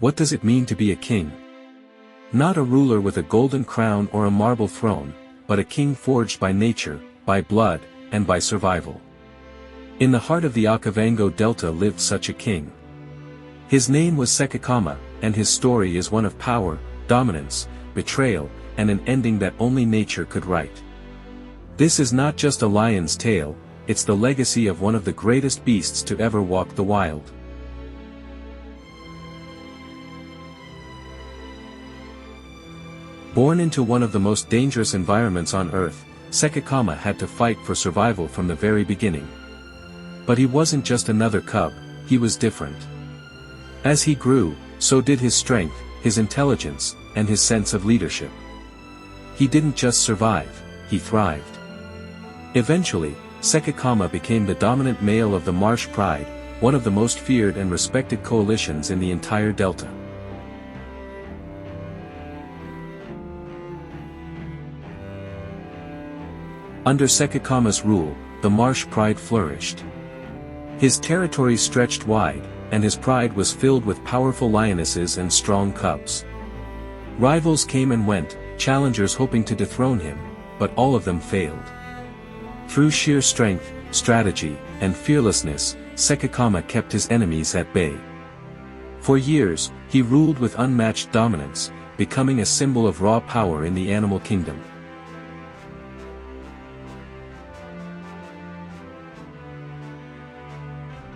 What does it mean to be a king? Not a ruler with a golden crown or a marble throne, but a king forged by nature, by blood, and by survival. In the heart of the Okavango Delta lived such a king. His name was Sekekama, and his story is one of power, dominance, betrayal, and an ending that only nature could write. This is not just a lion's tale, it's the legacy of one of the greatest beasts to ever walk the wild. Born into one of the most dangerous environments on Earth, Sekekama had to fight for survival from the very beginning. But he wasn't just another cub, he was different. As he grew, so did his strength, his intelligence, and his sense of leadership. He didn't just survive, he thrived. Eventually, Sekekama became the dominant male of the Marsh Pride, one of the most feared and respected coalitions in the entire Delta. Under Sekekama's rule, the Marsh Pride flourished. His territory stretched wide, and his pride was filled with powerful lionesses and strong cubs. Rivals came and went, challengers hoping to dethrone him, but all of them failed. Through sheer strength, strategy, and fearlessness, Sekekama kept his enemies at bay. For years, he ruled with unmatched dominance, becoming a symbol of raw power in the animal kingdom.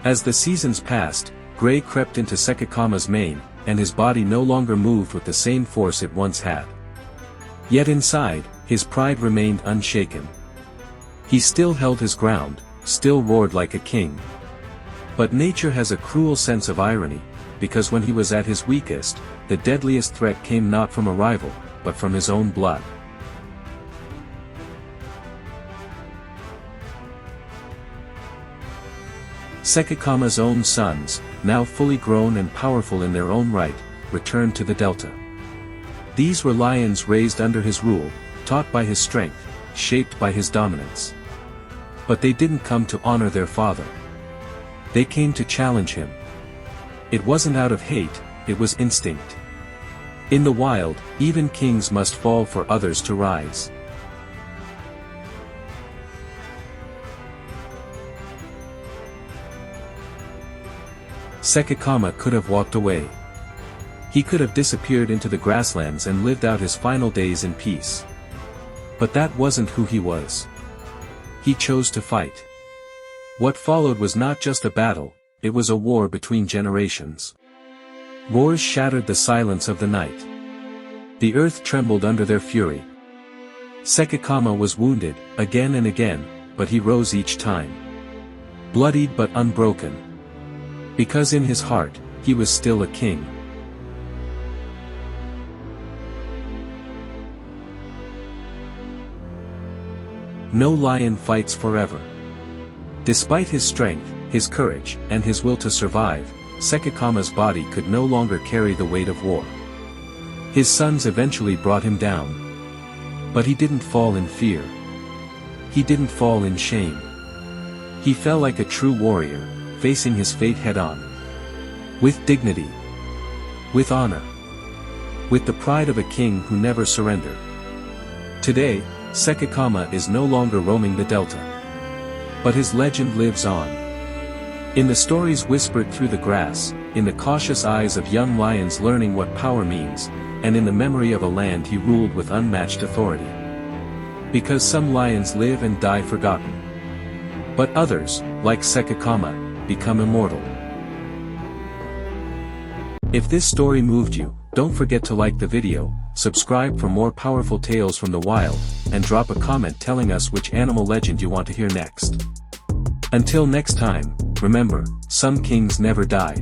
As the seasons passed, gray crept into Sekekama's mane, and his body no longer moved with the same force it once had. Yet inside, his pride remained unshaken. He still held his ground, still roared like a king. But nature has a cruel sense of irony, because when he was at his weakest, the deadliest threat came not from a rival, but from his own blood. Sekekama's own sons, now fully grown and powerful in their own right, returned to the Delta. These were lions raised under his rule, taught by his strength, shaped by his dominance. But they didn't come to honor their father. They came to challenge him. It wasn't out of hate, it was instinct. In the wild, even kings must fall for others to rise. Sekekama could have walked away. He could have disappeared into the grasslands and lived out his final days in peace. But that wasn't who he was. He chose to fight. What followed was not just a battle, it was a war between generations. Roars shattered the silence of the night. The earth trembled under their fury. Sekekama was wounded, again and again, but he rose each time. Bloodied but unbroken. Because in his heart, he was still a king. No lion fights forever. Despite his strength, his courage, and his will to survive, Sekekama's body could no longer carry the weight of war. His sons eventually brought him down. But he didn't fall in fear. He didn't fall in shame. He fell like a true warrior, facing his fate head-on. With dignity. With honor. With the pride of a king who never surrendered. Today, Sekekama is no longer roaming the Delta. But his legend lives on. In the stories whispered through the grass, in the cautious eyes of young lions learning what power means, and in the memory of a land he ruled with unmatched authority. Because some lions live and die forgotten. But others, like Sekekama, become immortal. If this story moved you, don't forget to like the video, subscribe for more powerful tales from the wild, and drop a comment telling us which animal legend you want to hear next. Until next time, remember, some kings never die.